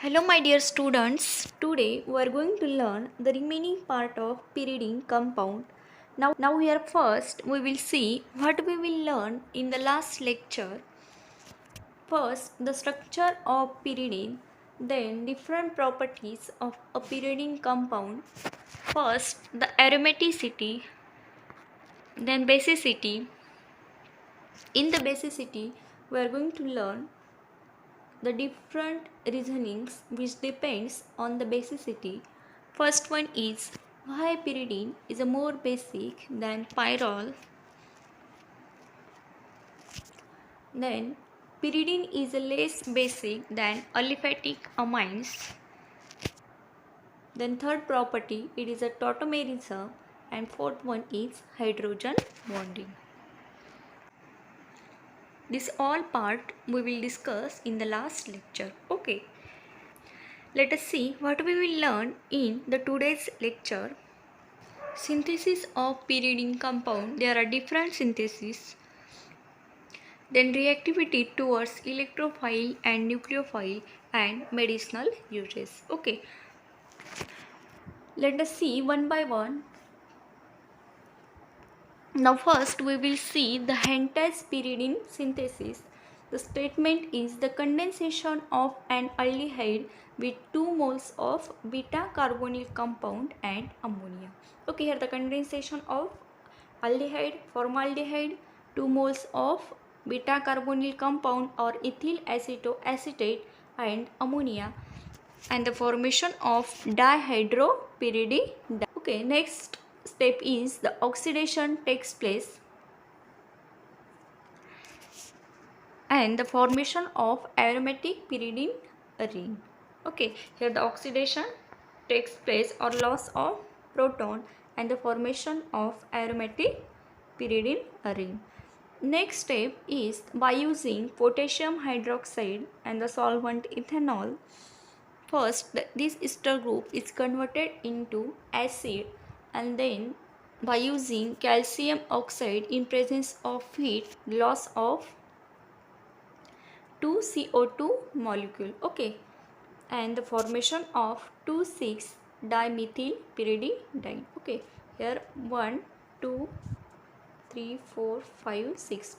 Hello, my dear students. Today we are going to learn the remaining part of pyridine compound. Now here first we will see what we will learn in the last lecture. First, the structure of pyridine, then different properties of a pyridine compound. First, the aromaticity, then basicity. In the basicity, we are going to learn the different reasonings which depends on the basicity. First one is why pyridine is a more basic than pyrrole. Then pyridine is a less basic than aliphatic amines. Then third property, it is a tautomerism, and fourth one is hydrogen bonding. This all part we will discuss in the last lecture. Okay. Let us see what we will learn in the today's lecture. Synthesis of pyridine compound. There are different syntheses. Then reactivity towards electrophile and nucleophile and medicinal uses. Okay. Let us see one by one. Now first we will see the Hentas pyridine synthesis. The statement is the condensation of an aldehyde with 2 moles of beta carbonyl compound and ammonia. Okay, here the condensation of aldehyde, formaldehyde, 2 moles of beta carbonyl compound or ethyl acetoacetate and ammonia, and the formation of dihydropyridine. Okay, next step is the oxidation takes place and the formation of aromatic pyridine ring. Okay, here the oxidation takes place or loss of proton and the formation of aromatic pyridine ring. Next step is by using potassium hydroxide and the solvent ethanol. First, this ester group is converted into acid, and then by using calcium oxide in presence of heat, loss of 2 CO2 molecule. Okay, and the formation of 2,6 dimethyl pyridine. Okay, here 1 2 3 4 5 6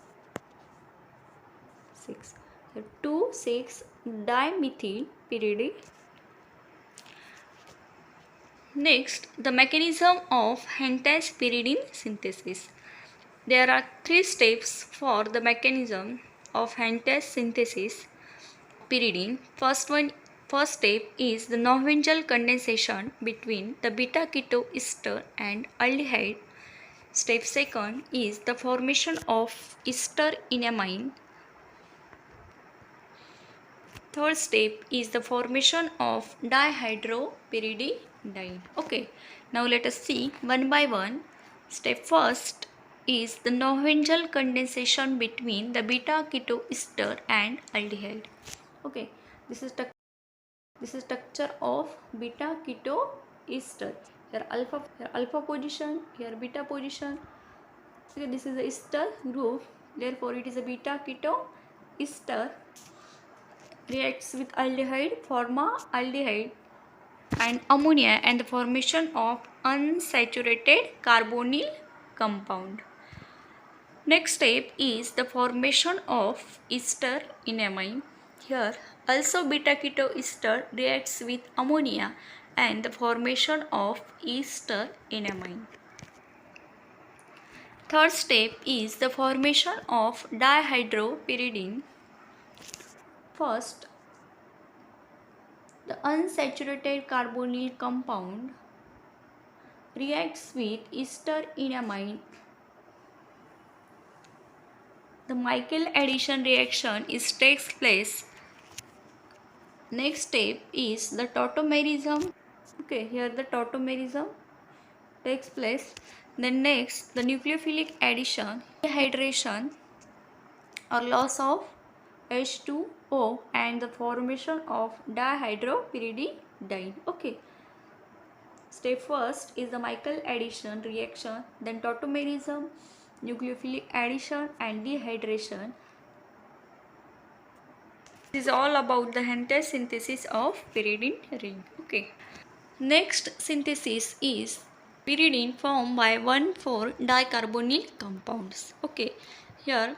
6 here 2,6 dimethyl pyridine. Next, the mechanism of Hentas pyridine synthesis. There are 3 steps for the mechanism of Hentas synthesis pyridine. First step is the Norwegian condensation between the beta keto ester and aldehyde. Step second is the formation of ester in amine. Third step is the formation of dihydropyridine. Okay, now let us see one by one. Step first is the Norwegian condensation between the beta keto ester and aldehyde. Okay, this is structure of beta keto ester. Here alpha position, here beta position. Okay, this is the ester group. Therefore, it is a beta keto ester. Reacts with aldehyde, formaldehyde and ammonia and the formation of unsaturated carbonyl compound. Next step is the formation of ester in amine. Here also beta keto ester reacts with ammonia and the formation of ester in amine. Third step is the formation of dihydropyridine. First, the unsaturated carbonyl compound reacts with ester in amine. The Michael addition reaction takes place. Next step is the tautomerism. Okay, here the tautomerism takes place. Then next, the nucleophilic addition, dehydration or loss of H2O and the formation of dihydropyridine. Okay. Step first is the Michael addition reaction, then tautomerism, nucleophilic addition and dehydration. This is all about the entire synthesis of pyridine ring. Okay. Next synthesis is pyridine formed by 1,4-dicarbonyl compounds. Okay. Here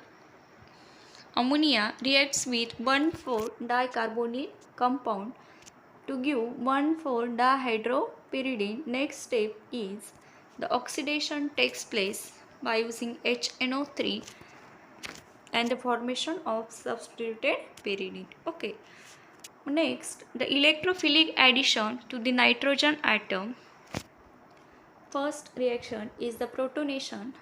ammonia reacts with 1,4-dicarbonyl compound to give 1,4-dihydropyridine. Next step is the oxidation takes place by using HNO3 and the formation of substituted pyridine. Okay. Next, the electrophilic addition to the nitrogen atom. First reaction is the protonation.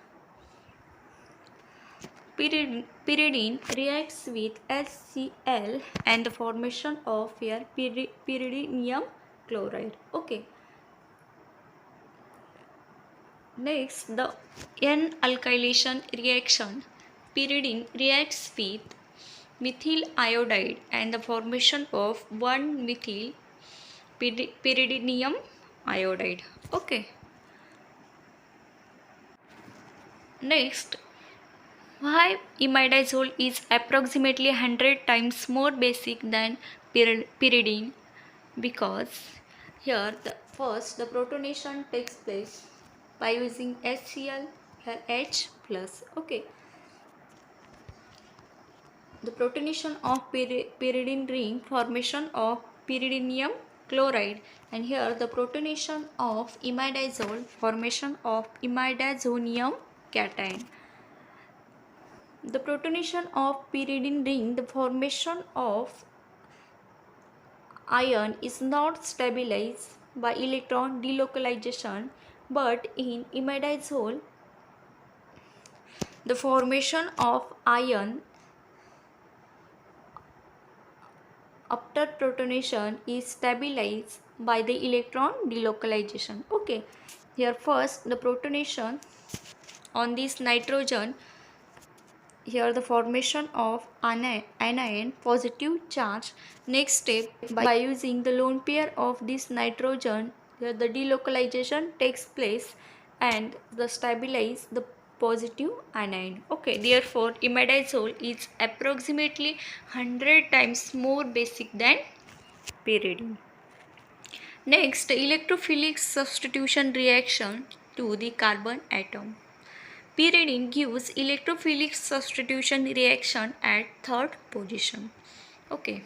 Pyridine reacts with HCl and the formation of here pyridinium chloride. Okay. Next, the N-alkylation reaction. Pyridine reacts with methyl iodide and the formation of 1-methyl pyridinium iodide. Okay. Next, why imidazole is approximately 100 times more basic than pyridine? Because here the protonation takes place by using HCl H plus. Okay. The protonation of pyridine ring, formation of pyridinium chloride, and here the protonation of imidazole, formation of imidazonium cation. The protonation of pyridine ring, the formation of ion is not stabilized by electron delocalization, but in imidazole the formation of ion after protonation is stabilized by the electron delocalization. Okay, here first the protonation on this nitrogen, here the formation of anion positive charge. Next step, by using the lone pair of this nitrogen, here the delocalization takes place and the stabilize the positive anion. Okay, therefore imidazole is approximately 100 times more basic than pyridine. Next, electrophilic substitution reaction to the carbon atom. Pyridine gives electrophilic substitution reaction at third position. Okay.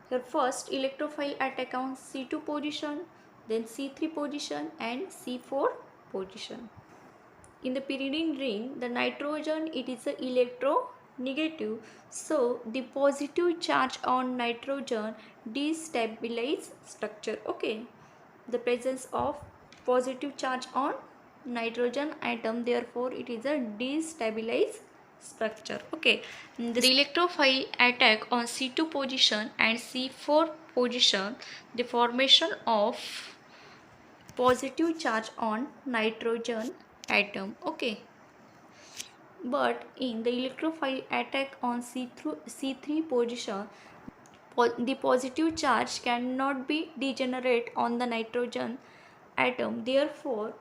Here first electrophile attack on C2 position, then C3 position and C4 position. In the pyridine ring, the nitrogen it is a electronegative, so the positive charge on nitrogen destabilize structure. Okay, the presence of positive charge on nitrogen atom, therefore it is a destabilized structure. Okay, the electrophile attack on C2 position and C4 position, the formation of positive charge on nitrogen atom. Okay, but in the electrophile attack on C3 position, the positive charge cannot be degenerate on the nitrogen atom, therefore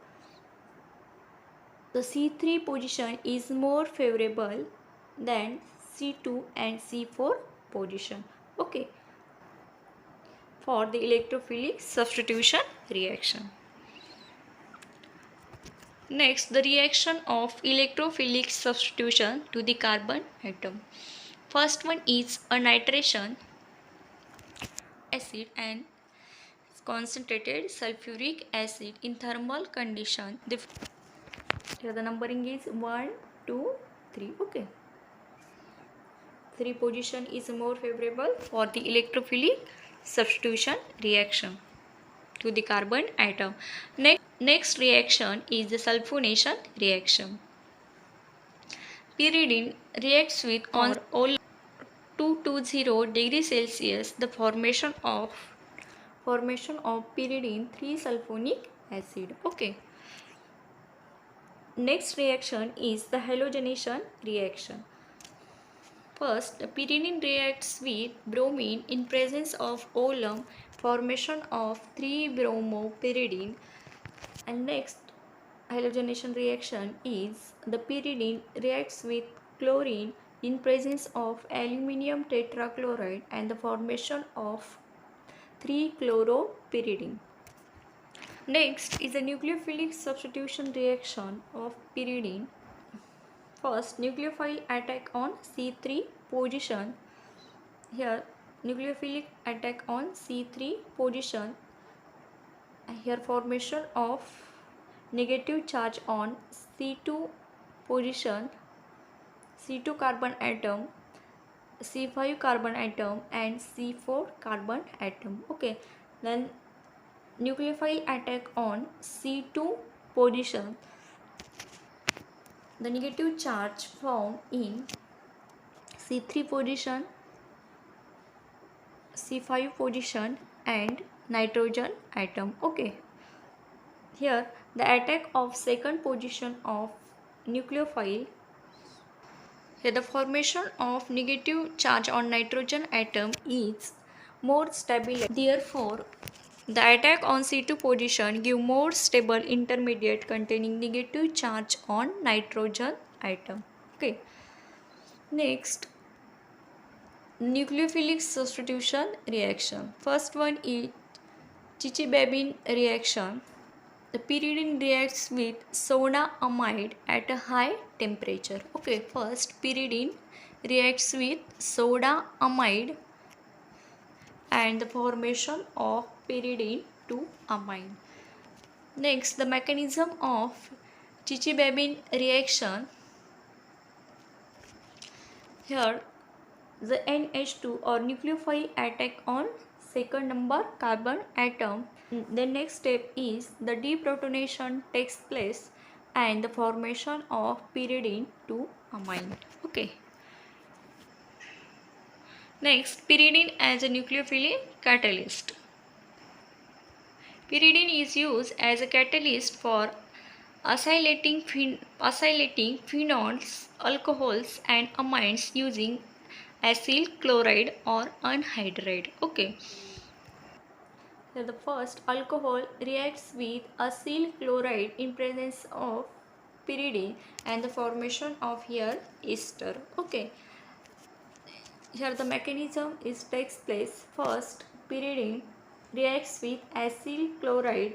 the C3 position is more favorable than C2 and C4 position. Okay, for the electrophilic substitution reaction. Next, the reaction of electrophilic substitution to the carbon atom. First one is a nitration acid and concentrated sulfuric acid in thermal condition. Here the numbering is 1, 2, 3. Okay. 3 position is more favorable for the electrophilic substitution reaction to the carbon atom. Next reaction is the sulfonation reaction. Pyridine reacts with on all 220 degrees Celsius the formation of pyridine 3-sulfonic acid. Okay. Next reaction is the halogenation reaction. First, pyridine reacts with bromine in presence of alum, formation of 3-bromopyridine. And next halogenation reaction is the pyridine reacts with chlorine in presence of aluminum tetrachloride and the formation of 3-chloropyridine. Next is the nucleophilic substitution reaction of pyridine. First, nucleophile attack on C3 position. Here, nucleophilic attack on C3 position. Here, formation of negative charge on C2 position, C2 carbon atom, C5 carbon atom and C4 carbon atom. Okay, then nucleophile attack on C2 position. The negative charge found in C3 position, C5 position and nitrogen atom. Okay, here the attack of second position of nucleophile. Here the formation of negative charge on nitrogen atom is more stable. Therefore, the attack on C2 position give more stable intermediate containing negative charge on nitrogen atom. Okay. Next, nucleophilic substitution reaction. First one is Chichi-Babin reaction. The pyridine reacts with soda amide at a high temperature. Okay, first pyridine reacts with soda amide and the formation of pyridine to amine. Next, the mechanism of Chichi-Babin reaction. Here, the NH2 or nucleophile attack on second number carbon atom. The next step is the deprotonation takes place and the formation of pyridine to amine. Okay. Next, pyridine as a nucleophilic catalyst. Pyridine is used as a catalyst for acylating phenols, alcohols and amines using acyl chloride or anhydride. Okay. So the first alcohol reacts with acyl chloride in presence of pyridine and the formation of here ester. Okay. Here the mechanism takes place. First, pyridine reacts with acyl chloride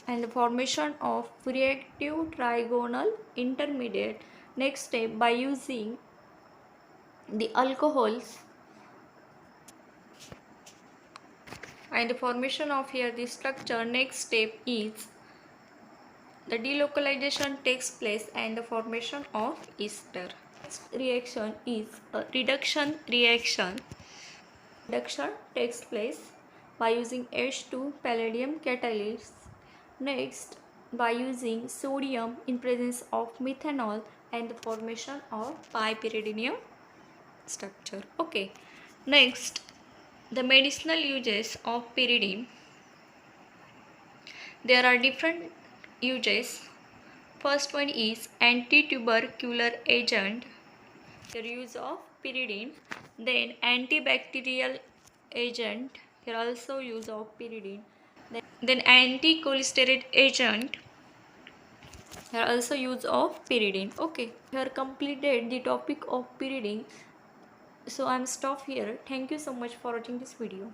and the formation of reactive trigonal intermediate. Next step, by using the alcohols and the formation of here the structure. Next step is the delocalization takes place and the formation of ester. Next reaction is a reduction reaction. Reduction takes place by using H2 palladium catalyst. Next, by using sodium in presence of methanol and the formation of bipyridinium structure. Okay. Next, the medicinal uses of pyridine. There are different uses. First one is anti-tubercular agent. The use of pyridine. Then antibacterial agent. Here also use of pyridine. Then anti-cholesterol agent. Here also use of pyridine. Okay. Here completed the topic of pyridine. So I'm stop here. Thank you so much for watching this video.